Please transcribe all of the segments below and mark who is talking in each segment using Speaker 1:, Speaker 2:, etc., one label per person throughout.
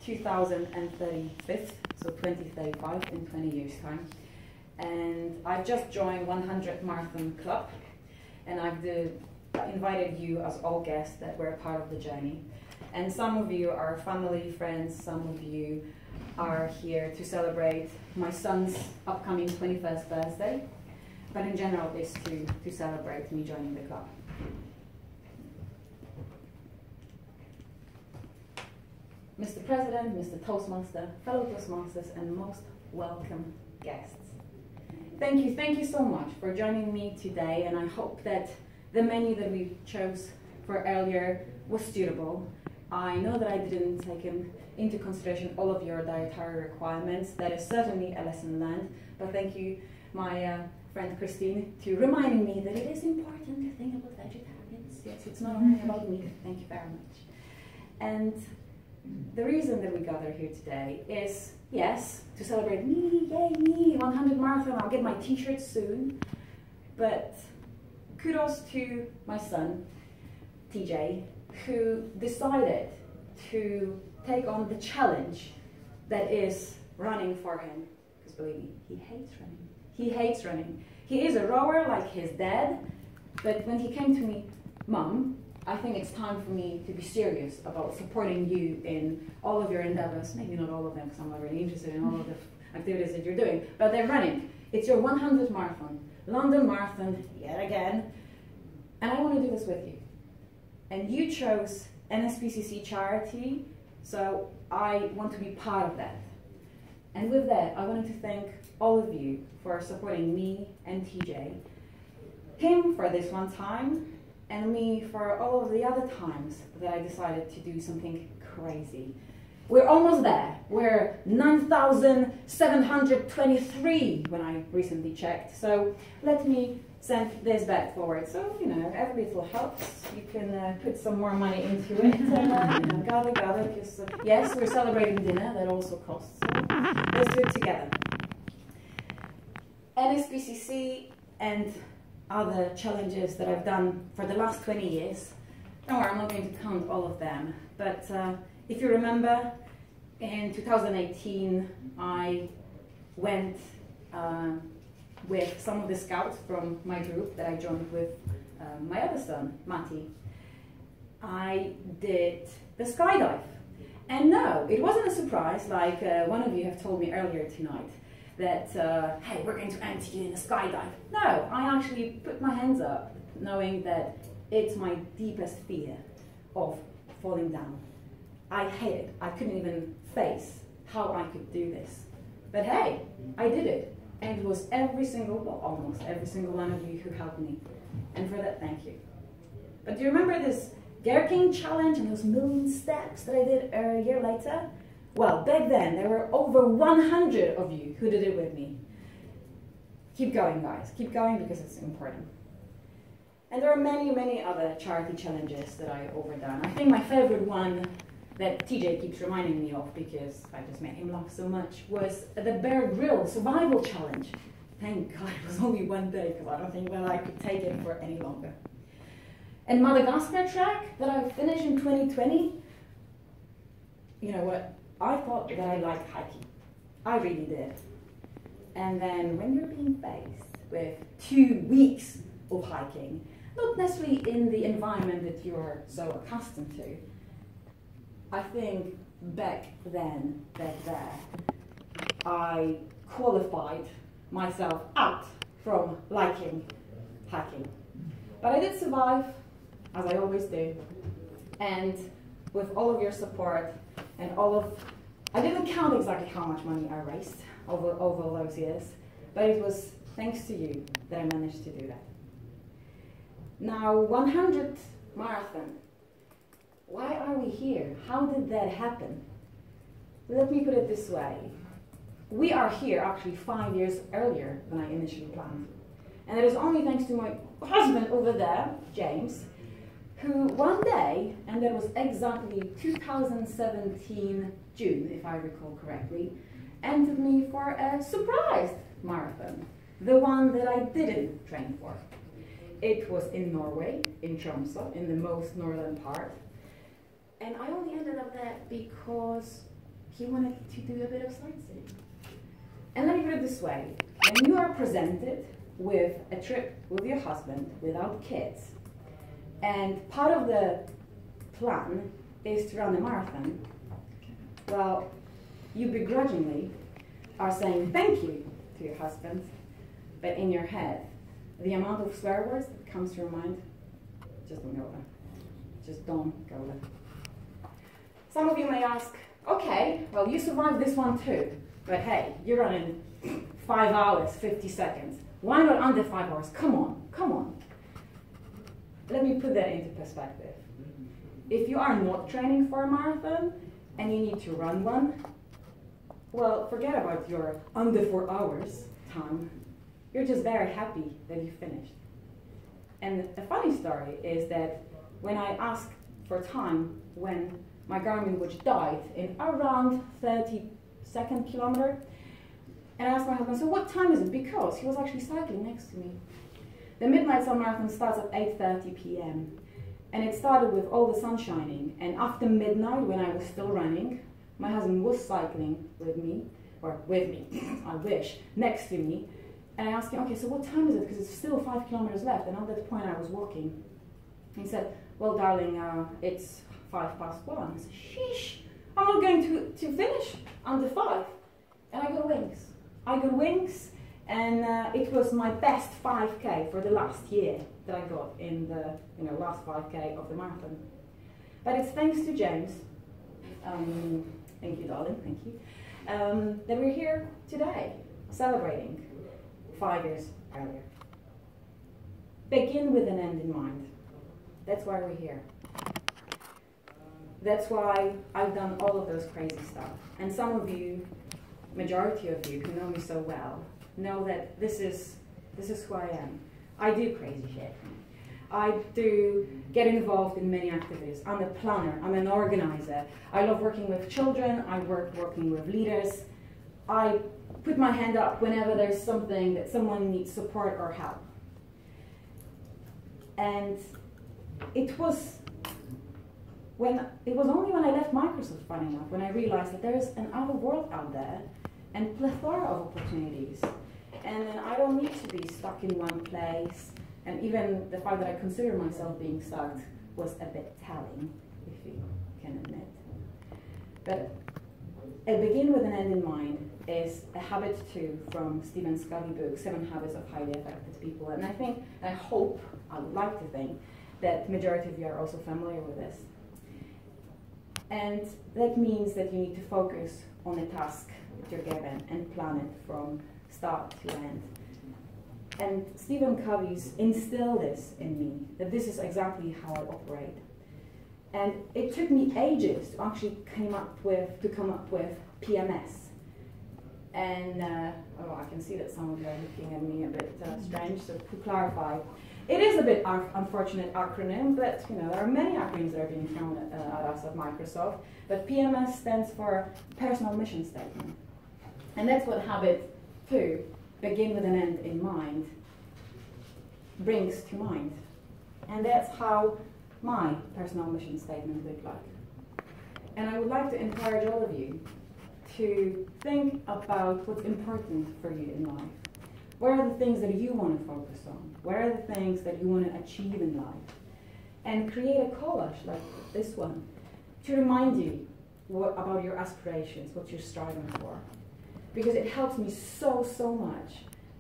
Speaker 1: 2035, so 2035 in 20 years time. And I've just joined 100 Marathon Club, and I've invited you as all guests that were a part of the journey. And some of you are family, friends, some of you are here to celebrate my son's upcoming 21st birthday, but in general it's to celebrate me joining the club. Mr. President, Mr. Toastmaster, fellow Toastmasters, and most welcome guests. Thank you so much for joining me today, and I hope that the menu that we chose for earlier was suitable. I know that I didn't take into consideration all of your dietary requirements. That is certainly a lesson learned, but thank you, my friend Christine, to reminding me that it is important to think about vegetarians. Yes, it's not only about meat. Thank you very much. And the reason that we gather here today is, yes, to celebrate me, yay me, 100 marathon, I'll get my t-shirt soon, but kudos to my son, TJ, who decided to take on the challenge that is running for him. Because believe me, he hates running. He hates running. He is a rower like his dad, but when he came to me, Mum, I think it's time for me to be serious about supporting you in all of your endeavors. Maybe not all of them, because I'm not really interested in all of the activities that you're doing, but they're running. It's your 100th marathon, London Marathon, yet again, and I want to do this with you. And you chose NSPCC charity, so I want to be part of that. And with that, I wanted to thank all of you for supporting me and TJ, him for this one time, and me for all of the other times that I decided to do something crazy. We're almost there. We're 9,723 when I recently checked. So let me send this back forward. So, you know, every little helps. You can put some more money into it. Gather, because yes, we're celebrating dinner. That also costs. So let's do it together. NSPCC and other challenges that I've done for the last 20 years. Don't worry, I'm not going to count all of them, but if you remember, in 2018 I went with some of the scouts from my group that I joined with my other son, Matti. I did the skydive, and no, it wasn't a surprise like one of you have told me earlier tonight, that, hey, we're going to enter you in a skydive. No, I actually put my hands up, knowing that it's my deepest fear of falling down. I hate it. I couldn't even face how I could do this. But hey, I did it. And it was every single, well, almost every single one of you who helped me. And for that, thank you. But do you remember this Dare King challenge and those million steps that I did a year later? Well, back then, there were over 100 of you who did it with me. Keep going, guys. Keep going, because it's important. And there are many, many other charity challenges that I overdone. I think my favorite one that TJ keeps reminding me of, because I just made him laugh so much, was the Bear Grylls Survival Challenge. Thank God it was only one day, because I don't think that I could take it for any longer. And Madagascar track that I finished in 2020, you know what? I thought that I liked hiking. I really did. And then when you're being faced with 2 weeks of hiking, not necessarily in the environment that you're so accustomed to, I think back there, I qualified myself out from liking hiking. But I did survive, as I always do, and with all of your support and I didn't count exactly how much money I raised over those years, but it was thanks to you that I managed to do that. Now, 100 marathon. Why are we here? How did that happen? Let me put it this way. We are here actually 5 years earlier than I initially planned. And it is only thanks to my husband over there, James, who one day, and that was exactly 2017 June, if I recall correctly, entered me for a surprise marathon, the one that I didn't train for. It was in Norway, in Tromsø, in the most northern part, and I only ended up there because he wanted to do a bit of sightseeing. And let me put it this way, when you are presented with a trip with your husband without kids, and part of the plan is to run a marathon, well, you begrudgingly are saying thank you to your husband, but in your head, the amount of swear words that comes to your mind, just don't go there. Just don't go there. Some of you may ask, okay, well, you survived this one too, but hey, you're running 5 hours, 50 seconds. Why not under 5 hours? Come on, come on. Let me put that into perspective. If you are not training for a marathon and you need to run one, well, forget about your under 4 hours time. You're just very happy that you finished. And a funny story is that when I asked for time when my Garmin watch died in around 32nd kilometer, and I asked my husband, so what time is it? Because he was actually cycling next to me. The Midnight Sun Marathon starts at 8:30 p.m. and it started with all the sun shining, and after midnight, when I was still running, my husband was cycling with me, I wish, next to me, and I asked him, okay, so what time is it? Because it's still 5 kilometers left, and at that point I was walking. He said, well, darling, it's 1:05. I said, sheesh, I'm not going to finish under 5. And I got wings. I got wings, and it was my best 5K for the last year that I got in the last 5K of the marathon. But it's thanks to James, thank you, darling, thank you, that we're here today celebrating 5 years earlier. Begin with an end in mind. That's why we're here. That's why I've done all of those crazy stuff. And some of you, majority of you who know me so well, know that this is who I am. I do crazy shit. I do get involved in many activities. I'm a planner, I'm an organizer. I love working with children, I working with leaders. I put my hand up whenever there's something that someone needs support or help. And it was only when I left Microsoft, funny enough, when I realized that there's another world out there and plethora of opportunities. And then I don't need to be stuck in one place. And even the fact that I consider myself being stuck was a bit telling, if you can admit. But a begin with an end in mind is a habit too from Stephen Covey's book, 7 Habits of Highly Effective People. And I hope, I would like to think, that the majority of you are also familiar with this. And that means that you need to focus on a task that you're given and plan it from start to end. And Stephen Covey's instilled this in me, that this is exactly how I operate. And it took me ages to actually come up with PMS. And I can see that some of you are looking at me a bit strange, so to clarify, it is a bit unfortunate acronym, but there are many acronyms that are being thrown at us at Microsoft. But PMS stands for Personal Mission Statement. And that's what habit 2, begin with an end in mind, brings to mind. And that's how my personal mission statement looked like. And I would like to encourage all of you to think about what's important for you in life. What are the things that you want to focus on? What are the things that you want to achieve in life? And create a collage like this one to remind you about your aspirations, what you're striving for. Because it helps me so much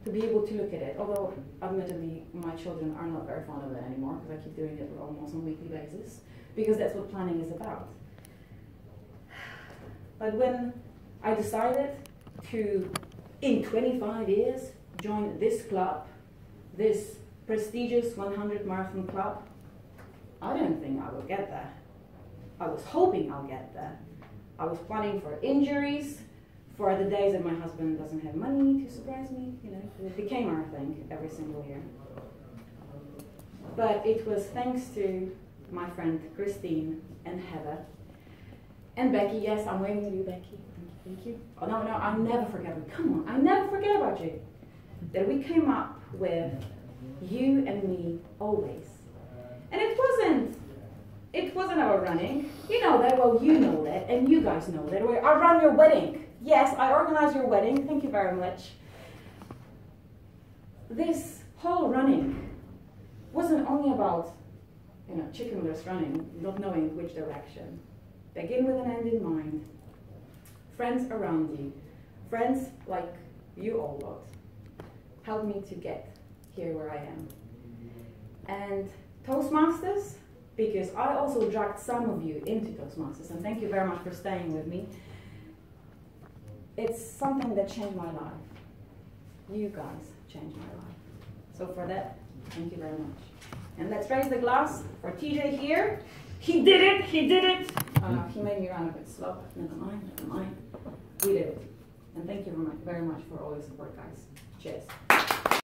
Speaker 1: to be able to look at it. Although, admittedly, my children are not very fond of it anymore because I keep doing it almost on a weekly basis, because that's what planning is about. But when I decided to, in 25 years, join this club, this prestigious 100 marathon club, I didn't think I would get there. I was hoping I'll get there. I was planning for injuries, for the days that my husband doesn't have money to surprise me. It became our thing every single year. But it was thanks to my friend Christine and Heather and Becky. Yes, I'm waving to you, Becky. Thank you. Oh, no, I'll never forget you. Come on, I'll never forget about you. That we came up with you and me always. And it wasn't it wasn't about running. You know that, well, you know that, and you guys know that. I run your wedding. Yes, I organized your wedding. Thank you very much. This whole running wasn't only about, chickenless running, not knowing which direction. Begin with an end in mind. Friends around you, friends like you all got, helped me to get here where I am. And Toastmasters, because I also dragged some of you into Toastmasters, and thank you very much for staying with me. It's something that changed my life. You guys changed my life. So for that, thank you very much. And let's raise the glass for TJ here. He did it, he did it. He made me run a bit slow. Never mind. We did it. And thank you very much for all your support, guys. Cheers.